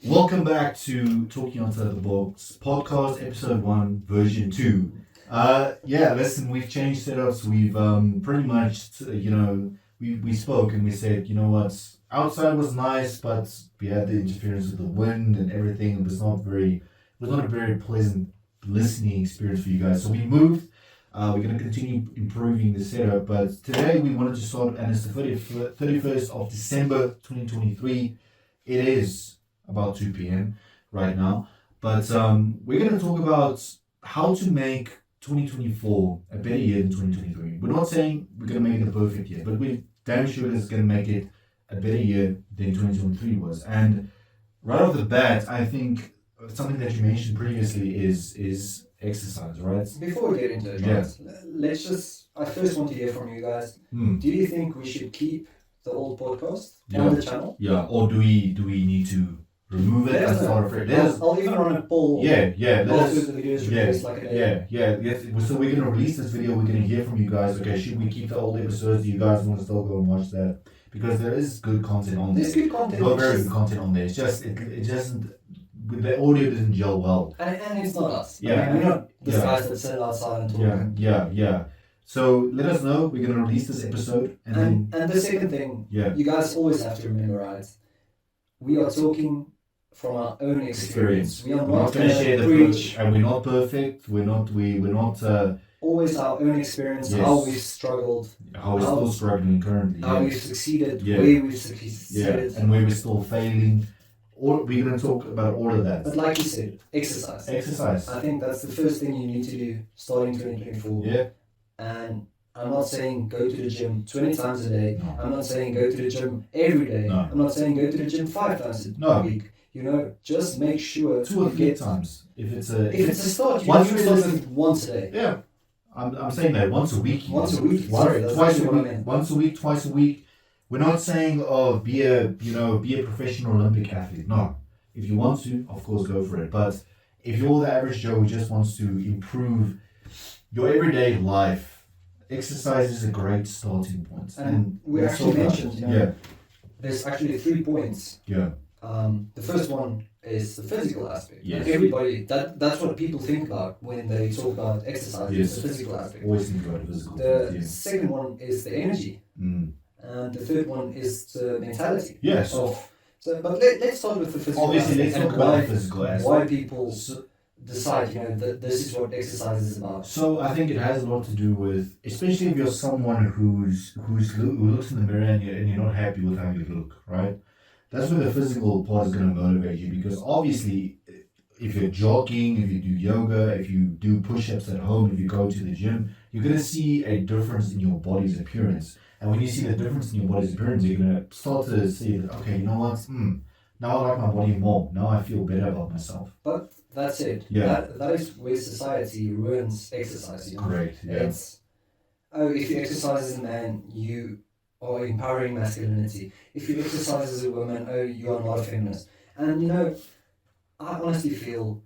Welcome back to Talking Outside the Box podcast, episode 1, version 2. Listen, we've changed setups. We've pretty much, we spoke and we said, you know what, outside was nice, but we had the interference with the wind and everything. It was not a very pleasant listening experience for you guys. So we moved. We're going to continue improving the setup, but today we wanted to start, and it's the 31st of December 2023. It is about 2 p.m. right now, but we're going to talk about how to make 2024 a better year than 2023. We're not saying we're going to make it a perfect year, but we're damn sure it's going to make it a better year than 2023 was. And right off the bat, I think something that you mentioned previously is exercise, right? Before we get into it, I first want to hear from you guys. Do you think we should keep the old podcast on the channel? Yeah, or do we need to remove it and start afresh? I'll even run a poll. Yeah. After the video is released, like a day. Yes. So we're gonna release this video. We're gonna hear from you guys. Okay, should we keep the old episodes? Do you guys want to still go and watch that? Because there is good content on there. There's good content. There's very good content on there. It's just it doesn't. The audio doesn't gel well. And it's not us. Yeah. We're not the guys that sit outside and talk. Yeah. So let us know. We're gonna release this episode, and the second thing, you guys always have to remember, right? We are talking from our own experience. We are not going to share the preach, and we're not perfect. We're not. Always our own experience. Yes. How we've struggled. How we're still struggling currently. How we've succeeded. Where we've succeeded. And where we're still failing. Or we're going to talk about all of that. But like you said, exercise. I think that's the first thing you need to do starting 2024. Yeah. And I'm not saying go to the gym 20 times a day. No. I'm not saying go to the gym every day. No. I'm not saying go to the gym 5 times a week. Just make sure 2 or 3 times. If it's a start, you can start with once a day. Yeah. I'm saying that once a week. Once a week. Twice a week. Once a week, twice a week. We're not saying be a professional Olympic athlete. No. If you want to, of course, go for it. But if you're the average Joe who just wants to improve your everyday life, exercise is a great starting point. And we actually mentioned, there's actually 3 points. Yeah. The first one is the physical aspect. Yes. Everybody, that's what people think about when they talk about exercise. Yes. The physical aspect. Always think about the physical. The second one is the energy. Mm. And the third one is the mentality. Yes. But let's start with the physical aspect. Let's talk about the physical aspect. Why people decide, that this is what exercise is about. So I think it has a lot to do with, especially if you're someone who looks in the mirror and you're not happy with how you look, right? That's where the physical part is going to motivate you, because obviously, if you're jogging, if you do yoga, if you do push-ups at home, if you go to the gym, you're going to see a difference in your body's appearance. And when you see the difference in your body's appearance, you're going to start to see that, okay, you know what? Now I like my body more. Now I feel better about myself. But that's it. Yeah. That is where society ruins exercise. Correct. Yeah. It's, if you exercise as a man, you are empowering masculinity. If you exercise as a woman, you are not a feminist. And I honestly feel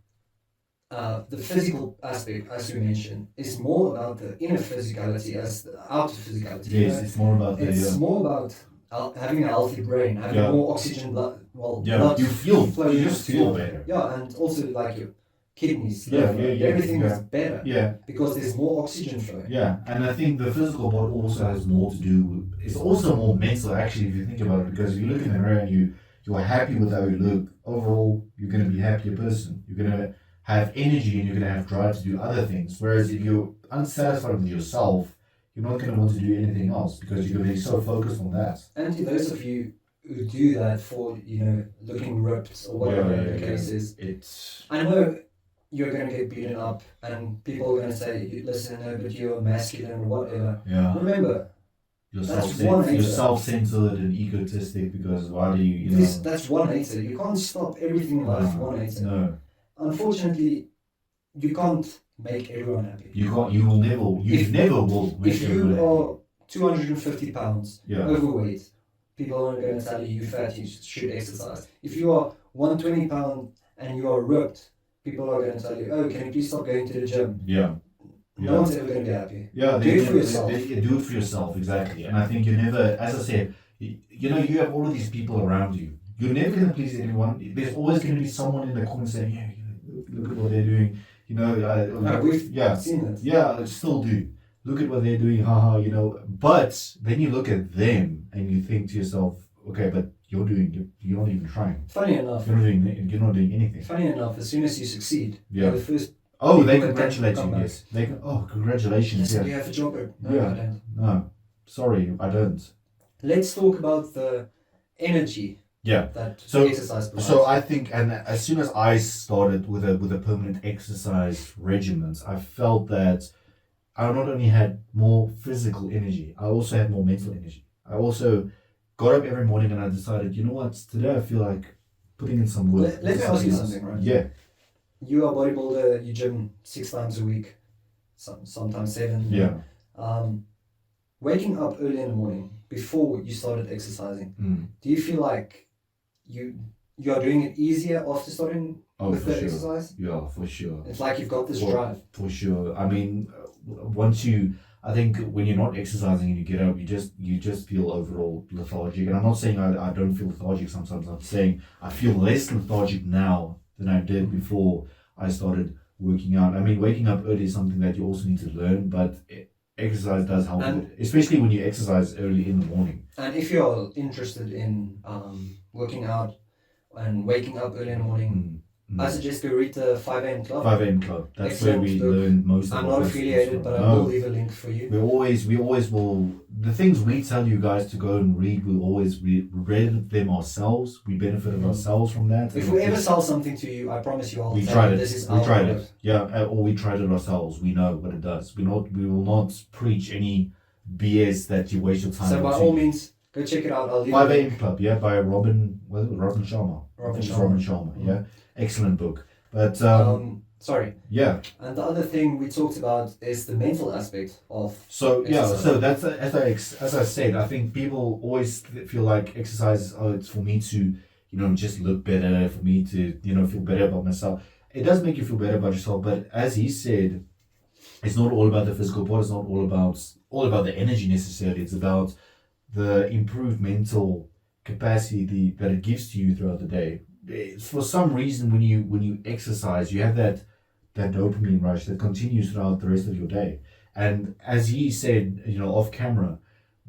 the physical aspect, as you mentioned, is more about the inner physicality as the outer physicality. Yes, it's more about more about having a healthy brain, having more oxygen, blood. You just feel better. Yeah, and also like your kidneys, everything is better. Yeah, because there's more oxygen flow. Yeah, and I think the physical part also has more to do with. It's also more mental, actually, if you think about it. Because if you look in the mirror and you are happy with how you look, overall, you're going to be a happier person. You're going to have energy and you're going to have drive to do other things. Whereas if you're unsatisfied with yourself, you're not going to want to do anything else because you're going to be so focused on that. And to those of you who do that for, looking ripped or whatever the case is, I know you're going to get beaten up and people are going to say, listen, no, but you're masculine or whatever. Yeah. Remember, you're self-centered and egotistic because why do you, That's one hater. You can't stop everything in life for one hater. No. Unfortunately, you can't make everyone happy. You can't. You will never. Never will. If you are 250 pounds overweight, people are going to tell you fat. You should exercise. If you are 120 pounds and you are ripped, people are going to tell you, "Oh, can you please stop going to the gym?" Yeah. No one's ever going to be happy. Yeah, do it for yourself. Do it for yourself, exactly. And I think you never, as I said, you have all of these people around you. You're never going to please everyone. There's always going to be someone in the corner saying, yeah, look at what they're doing. We've seen it. Yeah, I still do. Look at what they're doing, haha. But then you look at them and you think to yourself, okay, but you're not even trying. Funny enough. You're not doing anything. Funny enough, as soon as you succeed, Yeah. the first. They congratulate you. Yes. Congratulations. Yes, Yeah. you have a job. No, Yeah. I don't. No, sorry, I don't. Let's talk about the energy. Yeah. That So- exercise provides. So I think, and as soon as I started with a permanent exercise regimen, I felt that I not only had more physical energy, I also had more mental energy. I also got up every morning and I decided, you know what, today I feel like putting in some work. Let me ask you something, right? Yeah. You are a bodybuilder. You gym 6 times a week, sometimes 7. Yeah. Waking up early in the morning before you started exercising, do you feel like you are doing it easier after starting with for the sure. exercise? Yeah, for sure. It's like you've got this drive. For sure. I mean, I think when you're not exercising and you get up, you just feel overall lethargic. And I'm not saying I don't feel lethargic sometimes. I'm saying I feel less lethargic now than I did before I started working out. I mean, waking up early is something that you also need to learn, but exercise does help with it, especially when you exercise early in the morning. And if you're interested in working out and waking up early in the morning, I suggest go read the 5 a.m. Club. 5 a.m. Club. That's Excellent where we book. learn most of I'm our not lessons affiliated, from. but I No. will leave a link for you. We always will. The things we tell you guys to go and read, we'll always read them ourselves. We benefited ourselves from that. If we ever sell something to you, I promise you I'll we tell tried you it. this is We our tried product. it. Yeah, or we tried it ourselves. We know what it does. We will not preach any BS that you waste your time. So by watching. all means, go check it out. I'll leave 5 a a.m. link. Club, yeah, by Robin Sharma. Robin It's Sharma. Robin Sharma, yeah. Excellent book. But Sorry. yeah. And the other thing we talked about is the mental aspect of So yeah, exercise. so that's as I said, I think people always feel like exercise. Oh, it's for me to just look better, for me to feel better about myself. It does make you feel better about yourself, but as he said, it's not all about the physical part. It's not all about the energy necessarily. It's about the improved mental capacity that it gives to you throughout the day. For some reason, when you exercise, you have that dopamine rush that continues throughout the rest of your day. And as he said, off camera,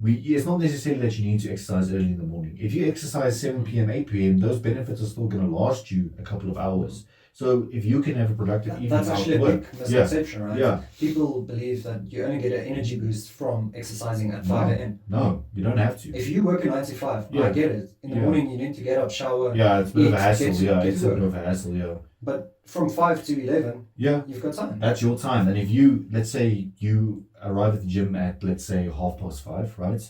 it's not necessarily that you need to exercise early in the morning. If you exercise 7 p.m., 8 p.m., those benefits are still going to last you a couple of hours. So if you can have a productive evening that's out actually a work, big misconception, right? Yeah. People believe that you only get an energy boost from exercising at 5 a.m. No, you don't have to. If you work a 9 to 5, Yeah. I get it. In the Yeah. morning, you need to get up, shower. Yeah, it's a bit of a eat, hassle. get to It's a work. bit of a hassle. Yeah. But from 5 to 11, Yeah. you've got time. That's your time. And if you, let's say you arrive at the gym at, let's say 5:30, right?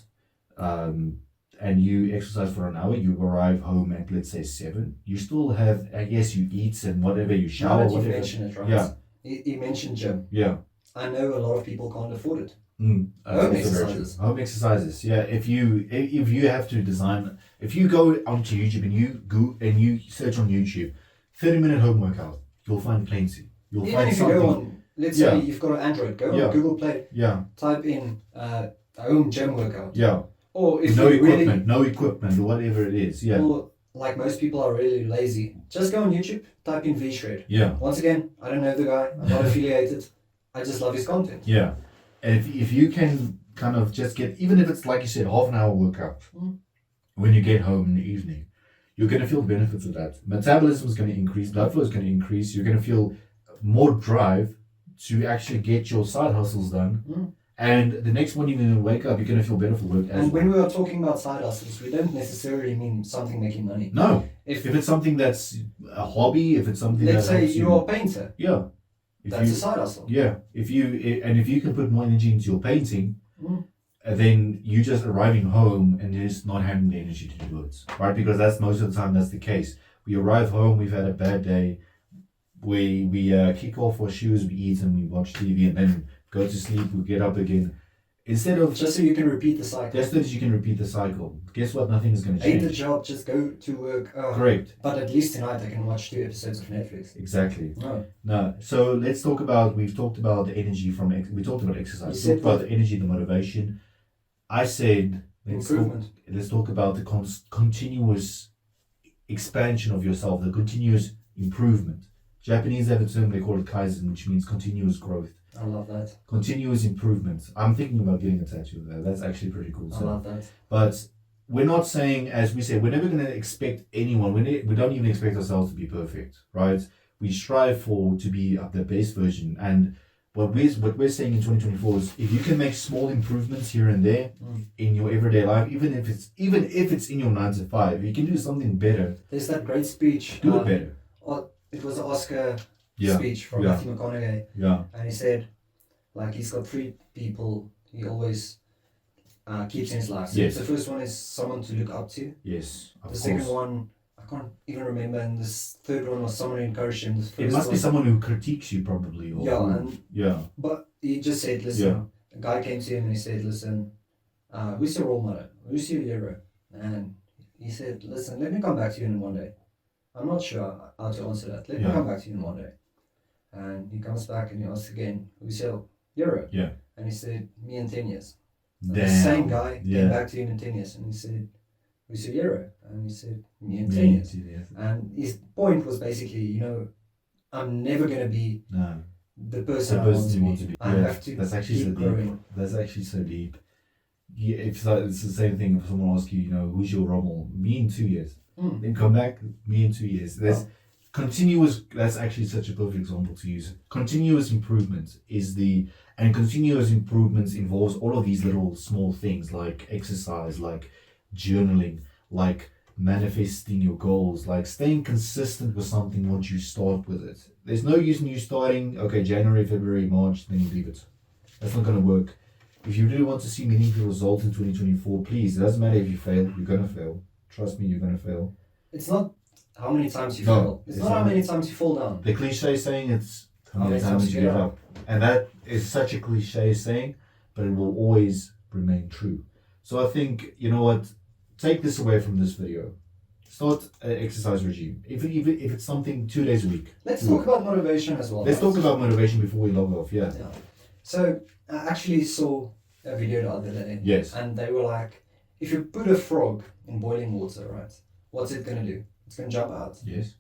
And you exercise for an hour, you arrive home at, let's say 7. You still have, I guess you eat and whatever, you Now shower, that you've whatever. mentioned it, right? Yeah. He mentioned gym. Yeah. I know a lot of people can't afford it. Home Home exercises. Home exercises. Yeah. If you have to design, if you go onto YouTube and you search on YouTube, 30-minute home workout, you'll find plenty. You'll Even find if you something. go on, let's Yeah. say you've got an Android, go Yeah. on Google Play, Yeah. type in home gym workout. Yeah. Or if No you equipment, or whatever it is. Yeah. or like most people are really lazy, just go on YouTube, type in V-Shred. Yeah. Once again, I don't know the guy, I'm not affiliated, I just love his content. Yeah. And if you can kind of just get, even if it's like you said, half an hour workout, when you get home in the evening, you're going to feel the benefits of that. Metabolism is going to increase, blood flow is going to increase, you're going to feel more drive to actually get your side hustles done. And the next morning when you wake up, you're going to feel better for work as And well. when we are talking about side hustles, we don't necessarily mean something making money. No. If If it's something that's a hobby, if it's something let's that say helps you're a painter, yeah. If that's you, a side hustle. Yeah, if you can put more energy into your painting, Mm. then you just arriving home and just not having the energy to do it, right? Because that's most of the time that's the case. We arrive home, we've had a bad day, we kick off our shoes, we eat and we watch TV, and then go to sleep. We get up again. Instead of Just so you can repeat the cycle. just that you can repeat the cycle. Guess what? Nothing is going to Hate the change. job, just go to work. Correct. But at least tonight I can watch 2 episodes of Netflix. Exactly. No. No, so let's talk about, we've talked about the energy we talked about exercise, You we said talked about the energy, the motivation. I said, let's Improvement. talk about the continuous expansion of yourself, the continuous improvement. Japanese have a term, they call it Kaizen, which means continuous growth. I love that. Continuous improvement. I'm thinking about getting a tattoo there. That's actually pretty cool. I love that. But we're not saying, as we said, we're never going to expect anyone, we don't even expect ourselves to be perfect, right? We strive to be the best version. And what we're saying in 2024 is if you can make small improvements here and there in your everyday life, even if it's in your 9 to 5, you can do something better. There's that great speech. Do it better. It was an Oscar Yeah. speech from Yeah. Matthew McConaughey. Yeah. And he said, like, he's got 3 people he always keeps in his life. So Yes. the first one is someone to look up to. Yes, of The course. second one, I can't even remember. And this third one was someone who encouraged him. The first It must be one, someone who critiques you, probably. Or yeah, but he just said, listen, Yeah. a guy came to him and he said, listen, who's your role model? Who's your hero? And he said, listen, let me come back to you in one day. I'm not sure how to answer that. Let me come back to you in one day. And he comes back and he asks again, who's your hero? Yeah. And he said, me in 10 years. And Damn. the same guy Yeah. came back to him in 10 years and he said, who's your hero? And he said, me in 10 years. And his point was basically, I'm never going to be No. the person I want to be. I have to That's actually keep so deep. growing. That's actually so deep. Yeah, it's the same thing if someone asks you, who's your role model? Me in 2 years. Then come back, me in 2 years. There's continuous, that's actually such a perfect example to use. Continuous improvement and continuous improvements involves all of these little small things like exercise, like journaling, like manifesting your goals, like staying consistent with something once you start with it. There's no use in you starting, January, February, March, then you leave it. That's not going to work. If you really want to see meaningful results in 2024, please, it doesn't matter if you fail, you're going to fail. Trust me, you're going to fail. It's not how many times you fail. It's not how many times you fall down. The cliche saying, it's how many times you give up. And that is such a cliche saying, but it will always remain true. So I think, you know what, take this away from this video. Start an exercise regime. If it's something 2 days a week. Let's talk about motivation as well. Let's talk about motivation before we log off, yeah. So I actually saw a video the other day. Yes. And they were like, if you put a frog in boiling water, right, what's it going to do? It's going to jump out. Yes.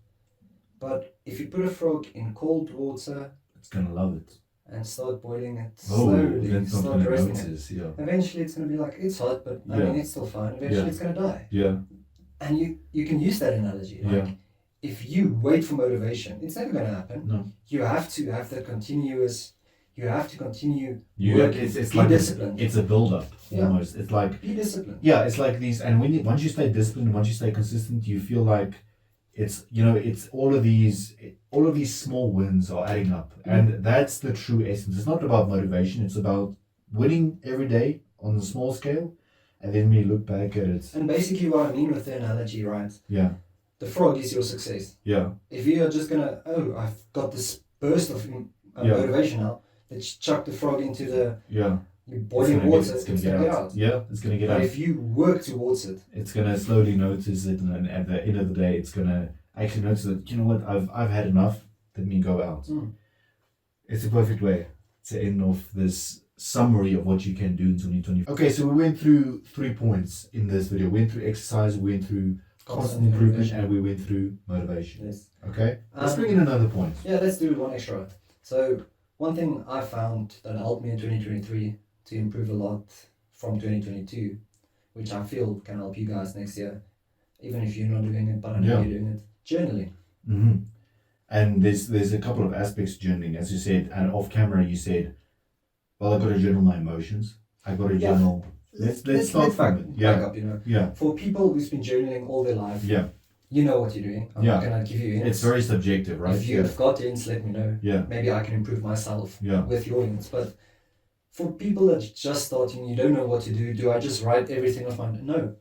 But if you put a frog in cold water, it's going to love it. And start boiling it slowly, start roasting it. Yeah. Eventually it's going to be like, it's hot, but I mean, it's still fine. Eventually it's going to die. Yeah. And you can use that analogy. Like, if you wait for motivation, it's never going to happen. No. You have to have that continuous, you have to continue working. It's like disciplined. It's a build-up almost. It's like... Be disciplined. Yeah, it's like these... And once you stay disciplined, once you stay consistent, you feel like it's, it's all of these small wins are adding up. And that's the true essence. It's not about motivation. It's about winning every day on the small scale. And then when you look back at it... And basically what I mean with the analogy, right? Yeah. The frog is your success. Yeah. If you are just going to, I've got this burst of motivation now, let's chuck the frog into the boiling water, it's going to get out. Yeah, it's going to get out. But if you work towards it, it's going to slowly notice it, and at the end of the day, it's going to actually notice that, you know what, I've had enough, let me go out. It's a perfect way to end off this summary of what you can do in 2020. Okay, so we went through 3 points in this video. We went through exercise, we went through constant improvement, and we went through motivation. Yes. Okay, let's bring in another point. Yeah, let's do one extra. So one thing I found that helped me in 2023 to improve a lot from 2022, which I feel can help you guys next year, even if you're not doing it, but I know you're doing it, journaling. Mm-hmm. And there's a couple of aspects to journaling, as you said, and off camera you said, well, I got to journal my emotions. I got to journal. Let's start from it. Back up, For people who's been journaling all their life, you know what you're doing. I'm not going to give you hints. It's very subjective, right? If you have got hints, let me know. Yeah. Maybe I can improve myself with your hints. But for people that are just starting, you don't know what to do. Do I just write everything off my... No.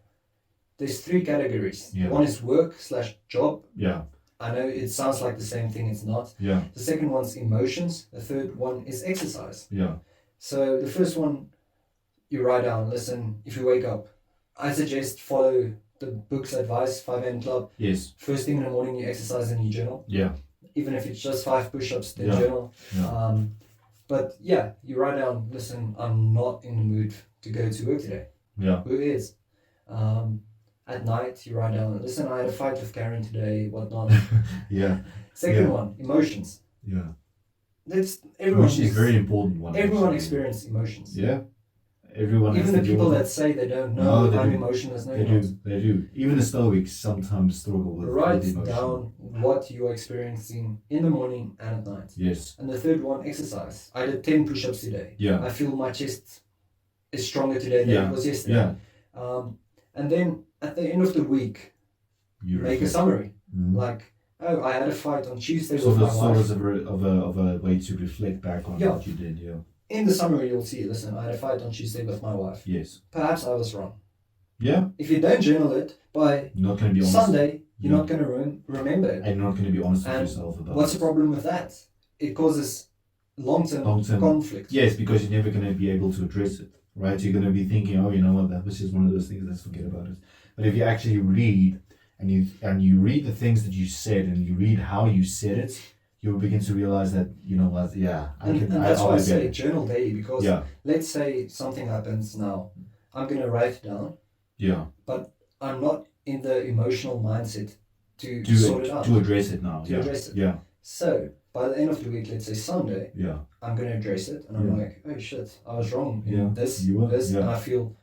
There's 3 categories. Yeah. One is work/job. Yeah. I know it sounds like the same thing. It's not. Yeah. The second one's emotions. The third one is exercise. Yeah. So the first one, you write down, listen, if you wake up, I suggest follow the book's advice, 5 a.m. club. Yes. First thing in the morning, you exercise and you journal. Yeah. Even if it's just 5 push-ups, then journal. Yeah. But yeah, you write down, listen, I'm not in the mood to go to work today. Yeah. Who is? at night you write down, listen, I had a fight with Karen today, whatnot. Yeah. Second Yeah. one, emotions. Yeah. Everyone Which is very important one. Everyone actually. experiences emotions. Yeah. Everyone has Even to the deal people with that it. say they don't No, know they I'm do. emotionless, no, They you're not. do. They do. Even the Stoics sometimes struggle with Write emotion. down what you are experiencing in the morning and at night. Yes. And the third one, exercise. I did 10 push-ups today. Yeah. I feel my chest is stronger today than Yeah. it was yesterday. Yeah. And then at the end of the week, You make a reflect. summary. Mhm. Like, oh, I had a fight on Tuesday Sort with my of wife. of a way to reflect back on Yeah. what you did. Yeah. In the summary, you'll see, listen, I had a fight on Tuesday with my wife. Yes. Perhaps I was wrong. Yeah. If you don't journal it, by You're not going to be honest. Sunday, you're Yeah. not going to remember it. And you're not going to be honest with And yourself about what's it. the problem with that? It causes long-term conflict. Yes, because you're never going to be able to address it, right? You're going to be thinking, oh, you know what, that was just one of those things, let's forget about it. But if you actually read, and you read the things that you said, and you read how you said it, you'll begin to realize that, you know what, yeah, And that's why I say journal daily, because let's say something happens now. I'm going to write it down. Yeah. But I'm not in the emotional mindset to sort it out. To address it now. Address it. Yeah. So, by the end of the week, let's say Sunday, Yeah. I'm going to address it. And I'm like, oh shit, I was wrong in this, and I feel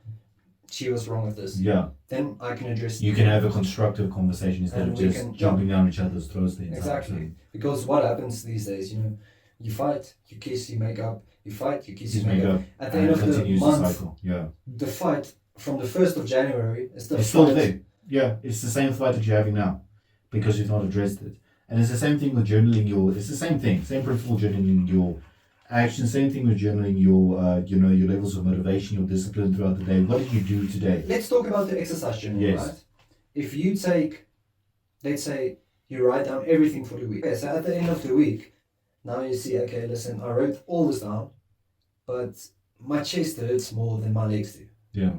she was wrong with this. Yeah. Then I can address it. You can have a constructive conversation instead of just jumping down each other's throats the entire Exactly. time. Because what happens these days, you fight, you kiss, you make up, you fight, you kiss, you make up. At the end of the month, the fight from the 1st of January is still there. Yeah, it's the same fight that you're having now because you've not addressed it. And it's the same thing with journaling it's the same thing, same principle journaling your action, same thing with journaling your your levels of motivation, your discipline throughout the day. What did you do today? Let's talk about the exercise journaling, right? If you take, let's say, you write down everything for the week. Okay, so at the end of the week, now you see, okay, listen, I wrote all this down, but my chest hurts more than my legs do. Yeah.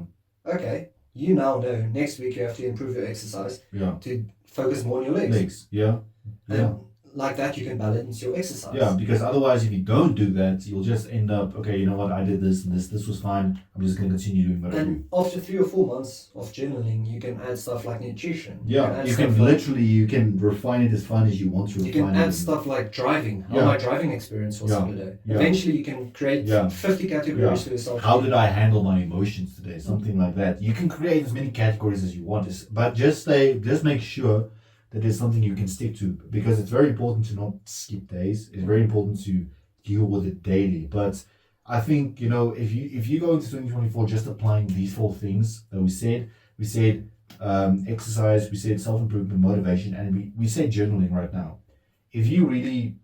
Okay, you now know next week you have to improve your exercise to focus more on your legs. Yeah. And like that you can balance your exercise. Yeah, because otherwise if you don't do that, you'll just end up, okay, you know what, I did this and this was fine, I'm just going to continue doing what I do. And after 3 or 4 months of journaling, you can add stuff like nutrition. Yeah, you can refine it as fine as you want to refine it. You can add stuff like driving, how my driving experience was today. Eventually you can create 50 categories for yourself. How did I handle my emotions today? Something like that. You can create as many categories as you want, but just make sure that is something you can stick to, because it's very important to not skip days. It's very important to deal with it daily. But I think, if you go into 2024 just applying these 4 things that we said exercise, we said self-improvement, motivation, and we said journaling right now. If you really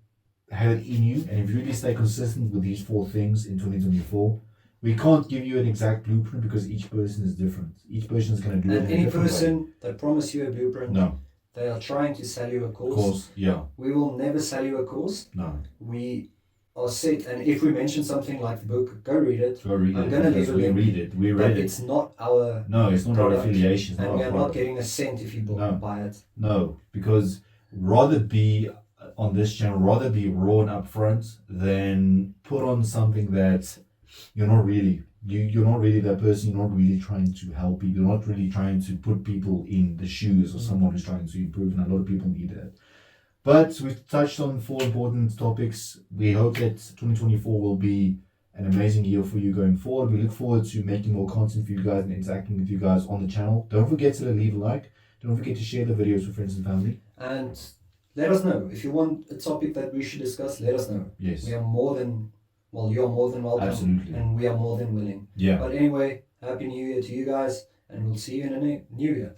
have it in you, and if you really stay consistent with these 4 things in 2024, we can't give you an exact blueprint because each person is different. Each person is going to do it in a different way. And any person that promise you a blueprint, no. They are trying to sell you a course. We will never sell you a course. No. We are set, and if we mention something like the book, go read it. I'm going to leave a link. We read it. It's not our it's not product, our affiliation. And we are not getting a cent if you buy it. No, because rather be on this channel, rather be raw and upfront than put on something that you're not really. You're not really that person. You're not really trying to help people. You're not really trying to put people in the shoes of someone who's trying to improve, and a lot of people need that. But we've touched on 4 important topics. We hope that 2024 will be an amazing year for you going forward. We look forward to making more content for you guys and interacting with you guys on the channel. Don't forget to leave a like. Don't forget to share the videos with friends and family. And let us know. If you want a topic that we should discuss, let us know. Yes. We are more than... Well, you're more than welcome. Absolutely. And we are more than willing. Yeah. But anyway, Happy New Year to you guys, and we'll see you in the new year.